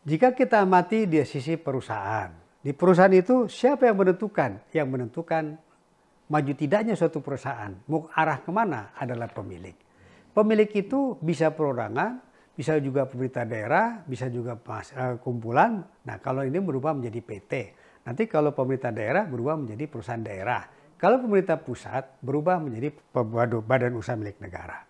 Jika kita amati di sisi perusahaan, di perusahaan itu siapa yang menentukan? Yang menentukan maju tidaknya suatu perusahaan, mau arah kemana adalah pemilik. Pemilik itu bisa perorangan, bisa juga pemerintah daerah, bisa juga kumpulan. Nah, kalau ini berubah menjadi PT. Nanti kalau pemerintah daerah berubah menjadi perusahaan daerah. Kalau pemerintah pusat berubah menjadi badan usaha milik negara.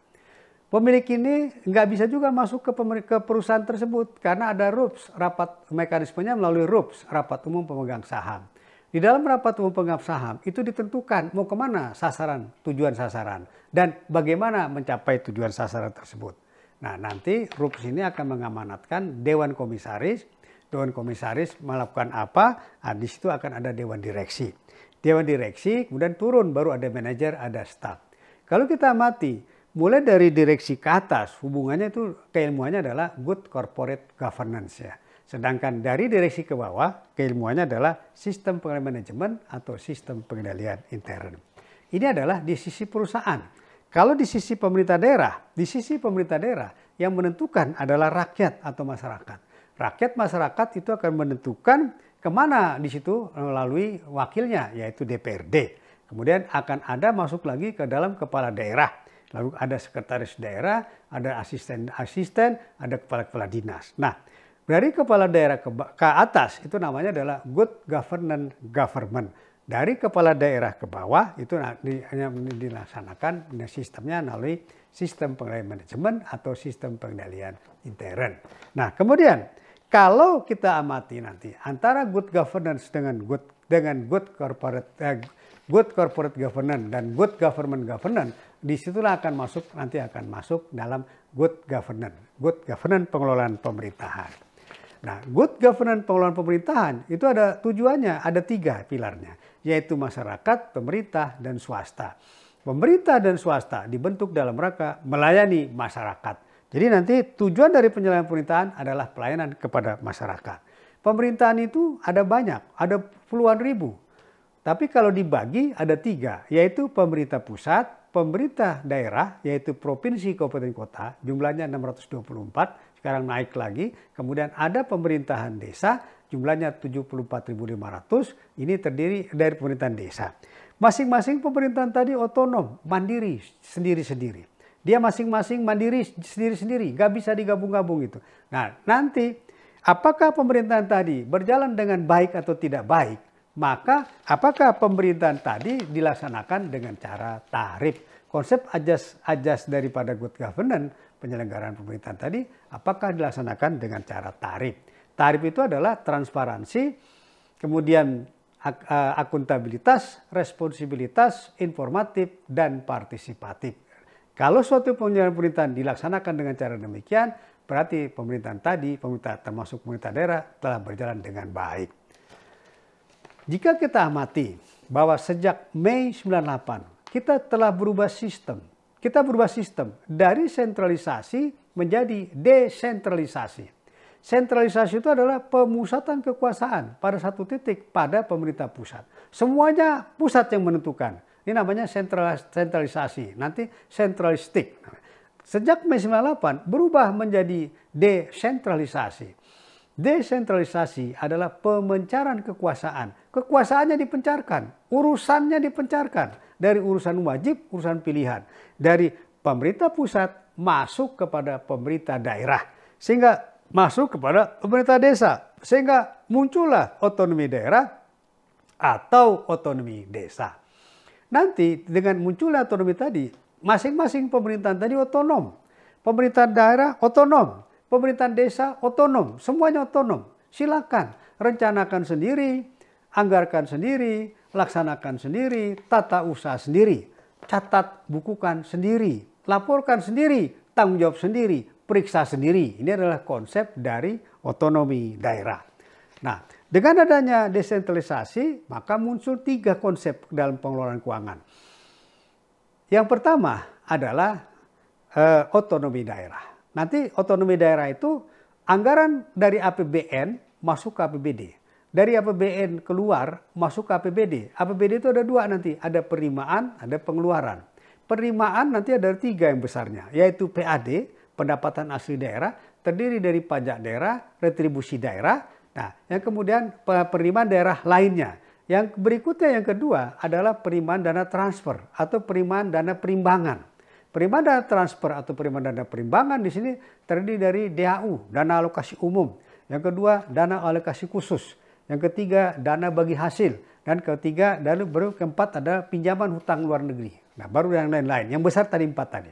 Pemilik ini nggak bisa juga masuk ke perusahaan tersebut karena ada RUPS, rapat mekanismenya melalui RUPS, rapat umum pemegang saham. Di dalam rapat umum pemegang saham itu ditentukan mau kemana sasaran, tujuan sasaran, dan bagaimana mencapai tujuan sasaran tersebut. Nah, nanti RUPS ini akan mengamanatkan Dewan Komisaris. Dewan Komisaris melakukan apa? Nah, di situ akan ada Dewan Direksi. Dewan Direksi kemudian turun, baru ada manajer, ada staf. Kalau kita amati, mulai dari direksi ke atas, hubungannya itu keilmuannya adalah good corporate governance ya. Sedangkan dari direksi ke bawah, keilmuannya adalah sistem pengendalian manajemen atau sistem pengendalian intern. Ini adalah di sisi perusahaan. Kalau di sisi pemerintah daerah yang menentukan adalah rakyat atau masyarakat. Rakyat masyarakat itu akan menentukan kemana di situ melalui wakilnya, yaitu DPRD. Kemudian akan ada masuk lagi ke dalam kepala daerah. Lalu ada sekretaris daerah, ada asisten-asisten, ada kepala-kepala dinas. Nah, dari kepala daerah ke atas itu namanya adalah good governance government. Dari kepala daerah ke bawah itu hanya dilaksanakan sistemnya melalui sistem pengendalian manajemen atau sistem pengendalian intern. Nah, kemudian kalau kita amati nanti antara good governance dengan good corporate governance dan good governance, disitulah nanti akan masuk dalam good governance pengelolaan pemerintahan. Nah, good governance pengelolaan pemerintahan itu ada tujuannya, ada 3 pilarnya, yaitu masyarakat, pemerintah, dan swasta. Pemerintah dan swasta dibentuk dalam rangka melayani masyarakat. Jadi nanti tujuan dari penyelenggaraan pemerintahan adalah pelayanan kepada masyarakat. Pemerintahan itu ada banyak, ada puluhan ribu. Tapi kalau dibagi ada 3, yaitu pemerintah pusat, pemerintah daerah, yaitu provinsi, kabupaten, kota, jumlahnya 624, sekarang naik lagi. Kemudian ada pemerintahan desa, jumlahnya 74.500, ini terdiri dari pemerintahan desa. Masing-masing pemerintahan tadi otonom, mandiri, sendiri-sendiri. Dia masing-masing mandiri sendiri-sendiri, nggak bisa digabung-gabung itu. Nah, nanti apakah pemerintahan tadi berjalan dengan baik atau tidak baik, maka apakah pemerintahan tadi dilaksanakan dengan cara tarif. Konsep ajas daripada good governance, penyelenggaraan pemerintahan tadi, apakah dilaksanakan dengan cara tarif. Tarif itu adalah transparansi, kemudian akuntabilitas, responsibilitas, informatif, dan partisipatif. Kalau suatu penyelenggaraan pemerintahan dilaksanakan dengan cara demikian, berarti pemerintahan tadi, termasuk pemerintah daerah, telah berjalan dengan baik. Jika kita amati bahwa sejak Mei 98, kita telah berubah sistem. Kita berubah sistem dari sentralisasi menjadi desentralisasi. Sentralisasi itu adalah pemusatan kekuasaan pada satu titik pada pemerintah pusat. Semuanya pusat yang menentukan. Ini namanya sentralisasi, nanti sentralistik. Sejak Mei 98 berubah menjadi desentralisasi. Desentralisasi adalah pemencaran kekuasaan. Kekuasaannya dipencarkan, urusannya dipencarkan. Dari urusan wajib, urusan pilihan. Dari pemerintah pusat masuk kepada pemerintah daerah. Sehingga masuk kepada pemerintah desa. Sehingga muncullah otonomi daerah atau otonomi desa. Nanti dengan munculnya otonomi tadi, masing-masing pemerintahan tadi otonom. Pemerintahan daerah otonom, pemerintahan desa otonom, semuanya otonom. Silakan rencanakan sendiri, anggarkan sendiri, laksanakan sendiri, tata usaha sendiri, catat bukukan sendiri, laporkan sendiri, tanggung jawab sendiri, periksa sendiri. Ini adalah konsep dari otonomi daerah. Nah, dengan adanya desentralisasi, maka muncul 3 konsep dalam pengelolaan keuangan. Yang pertama adalah otonomi daerah. Nanti otonomi daerah itu anggaran dari APBN masuk ke APBD. Dari APBN keluar masuk ke APBD. APBD itu ada 2 nanti, ada penerimaan, ada pengeluaran. Penerimaan nanti ada 3 yang besarnya, yaitu PAD, pendapatan asli daerah, terdiri dari pajak daerah, retribusi daerah, nah yang kemudian penerimaan daerah lainnya. Yang berikutnya yang kedua adalah penerimaan dana transfer atau penerimaan dana perimbangan. Penerimaan dana transfer atau penerimaan dana perimbangan di sini terdiri dari DAU, dana alokasi umum. Yang kedua, dana alokasi khusus. Yang ketiga, dana bagi hasil. Dan ketiga, dan baru keempat adalah pinjaman hutang luar negeri. Nah, baru yang lain-lain. Yang besar tadi 4 tadi.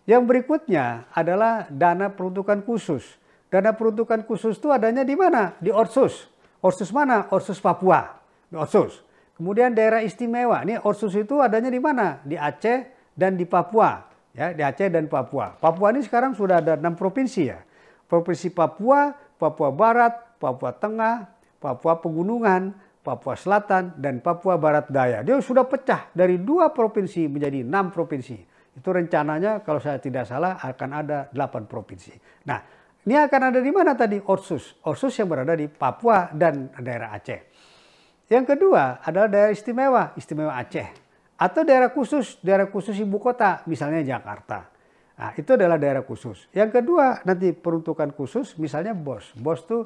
Yang berikutnya adalah dana peruntukan khusus. Dana peruntukan khusus itu adanya di mana? Di Otsus. Otsus mana? Otsus Papua. Di Otsus. Kemudian daerah istimewa. Ini Otsus itu adanya di mana? Di Aceh dan di Papua. Ya, di Aceh dan Papua. Papua ini sekarang sudah ada 6 provinsi ya. Provinsi Papua, Papua Barat, Papua Tengah, Papua Pegunungan, Papua Selatan, dan Papua Barat Daya. Dia sudah pecah dari 2 provinsi menjadi 6 provinsi. Itu rencananya kalau saya tidak salah akan ada 8 provinsi. Nah, ini akan ada di mana tadi? Otsus. Otsus yang berada di Papua dan daerah Aceh. Yang kedua adalah daerah istimewa, istimewa Aceh. Atau daerah khusus ibu kota, misalnya Jakarta. Nah, itu adalah daerah khusus. Yang kedua nanti peruntukan khusus, misalnya BOS. BOS itu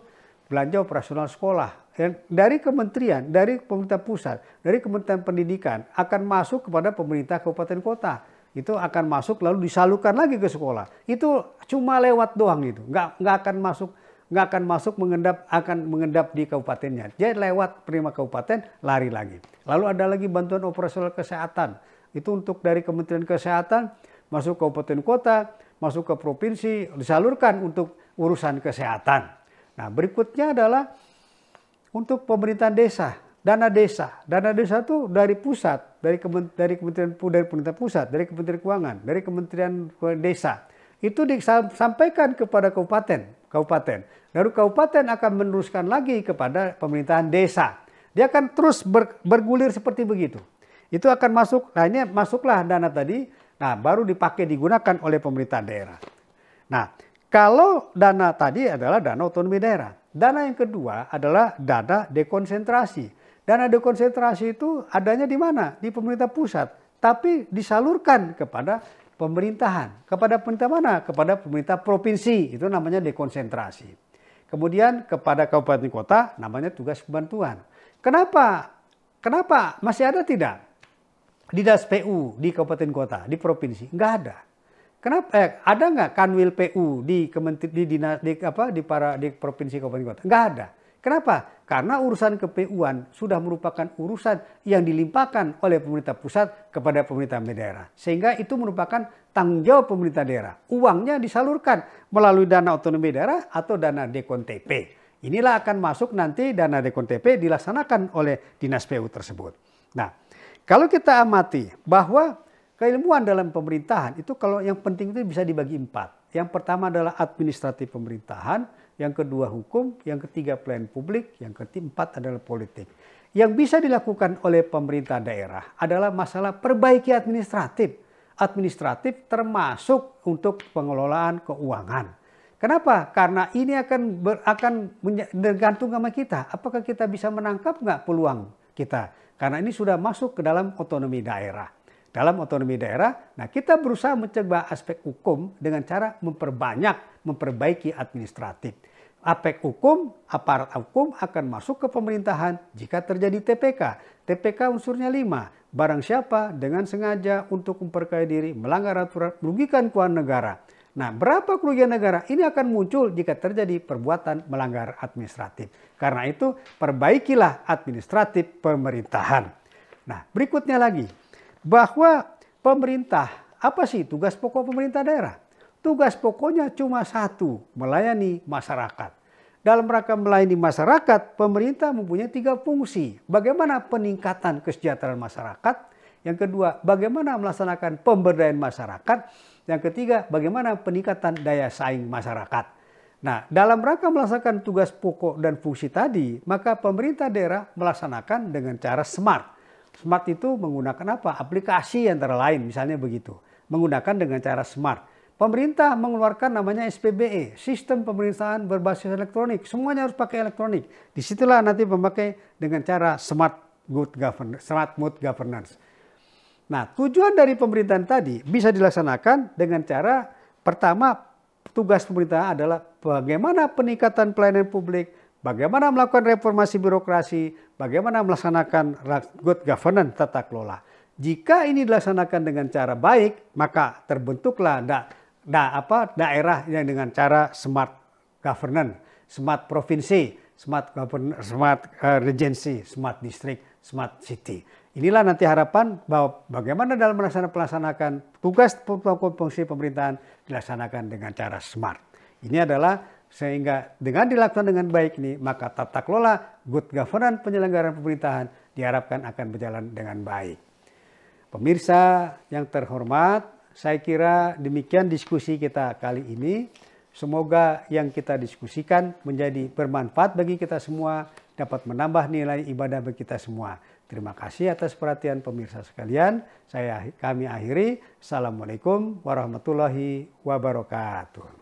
belanja operasional sekolah. Dari kementerian, dari pemerintah pusat, dari Kementerian Pendidikan akan masuk kepada pemerintah kabupaten kota. Itu akan masuk lalu disalurkan lagi ke sekolah. Itu cuma lewat doang itu, nggak akan masuk mengendap di kabupatennya. Jadi lewat penerima kabupaten lari lagi. Lalu ada lagi bantuan operasional kesehatan. Itu untuk dari Kementerian Kesehatan masuk ke kabupaten kota, masuk ke provinsi, disalurkan untuk urusan kesehatan. Nah, berikutnya adalah untuk pemerintahan desa, dana desa. Dana desa itu dari pusat, dari pemerintah pusat, dari Kementerian Keuangan, dari Kementerian Desa. Itu disampaikan kepada kabupaten. Lalu kabupaten akan meneruskan lagi kepada pemerintahan desa. Dia akan terus bergulir seperti begitu. Itu akan masuk, nah ini masuklah dana tadi, nah baru dipakai digunakan oleh pemerintah daerah. Nah, kalau dana tadi adalah dana otonomi daerah. Dana yang kedua adalah dana dekonsentrasi. Dana dekonsentrasi itu adanya di mana? Di pemerintah pusat, tapi disalurkan kepada pemerintahan. Kepada pemerintah mana? Kepada pemerintah provinsi, itu namanya dekonsentrasi. Kemudian kepada kabupaten kota namanya tugas bantuan. Kenapa? Masih ada tidak dinas PU di kabupaten kota, di provinsi? Enggak ada. Kenapa? Ada nggak kanwil PU di provinsi kabupaten kota? Enggak ada. Kenapa? Karena urusan ke-PU-an sudah merupakan urusan yang dilimpahkan oleh pemerintah pusat kepada pemerintah daerah. Sehingga itu merupakan tanggung jawab pemerintah daerah. Uangnya disalurkan melalui dana otonomi daerah atau dana dekon TP. Inilah akan masuk nanti dana dekon TP dilaksanakan oleh dinas PU tersebut. Nah, kalau kita amati bahwa keilmuan dalam pemerintahan itu kalau yang penting itu bisa dibagi 4. Yang pertama adalah administratif pemerintahan, yang kedua hukum, yang ketiga pelayanan publik, yang keempat adalah politik. Yang bisa dilakukan oleh pemerintah daerah adalah masalah perbaiki administratif. Administratif termasuk untuk pengelolaan keuangan. Kenapa? Karena ini akan bergantung sama kita. Apakah kita bisa menangkap nggak peluang kita? Karena ini sudah masuk ke dalam otonomi daerah. Dalam otonomi daerah, nah kita berusaha mencegah aspek hukum dengan cara memperbaiki administratif. Aspek hukum, aparat hukum akan masuk ke pemerintahan jika terjadi TPK. TPK unsurnya 5. Barang siapa dengan sengaja untuk memperkaya diri, melanggar aturan, merugikan keuangan negara. Nah, berapa kerugian negara? Ini akan muncul jika terjadi perbuatan melanggar administratif. Karena itu, perbaikilah administratif pemerintahan. Nah, berikutnya lagi. Bahwa pemerintah, apa sih tugas pokok pemerintah daerah? Tugas pokoknya cuma satu, melayani masyarakat. Dalam rangka melayani masyarakat, pemerintah mempunyai 3 fungsi. Bagaimana peningkatan kesejahteraan masyarakat. Yang kedua, bagaimana melaksanakan pemberdayaan masyarakat. Yang ketiga, bagaimana peningkatan daya saing masyarakat. Nah, dalam rangka melaksanakan tugas pokok dan fungsi tadi, maka pemerintah daerah melaksanakan dengan cara smart. Smart itu menggunakan apa? Aplikasi antara lain, misalnya begitu. Menggunakan dengan cara smart. Pemerintah mengeluarkan namanya SPBE, Sistem Pemerintahan Berbasis Elektronik. Semuanya harus pakai elektronik. Disitulah nanti memakai dengan cara smart mode governance. Nah, tujuan dari pemerintahan tadi bisa dilaksanakan dengan cara pertama tugas pemerintah adalah bagaimana peningkatan pelayanan publik, bagaimana melakukan reformasi birokrasi, bagaimana melaksanakan good governance tata kelola. Jika ini dilaksanakan dengan cara baik, maka terbentuklah daerah yang dengan cara smart governance, smart provinsi, smart regency, smart district, smart city. Inilah nanti harapan bahwa bagaimana dalam melaksanakan tugas fungsi pemerintahan dilaksanakan dengan cara smart. Ini adalah sehingga dengan dilakukan dengan baik ini, maka tata kelola good governance penyelenggaraan pemerintahan diharapkan akan berjalan dengan baik. Pemirsa yang terhormat, saya kira demikian diskusi kita kali ini. Semoga yang kita diskusikan menjadi bermanfaat bagi kita semua, dapat menambah nilai ibadah bagi kita semua. Terima kasih atas perhatian pemirsa sekalian. Kami akhiri. Assalamualaikum warahmatullahi wabarakatuh.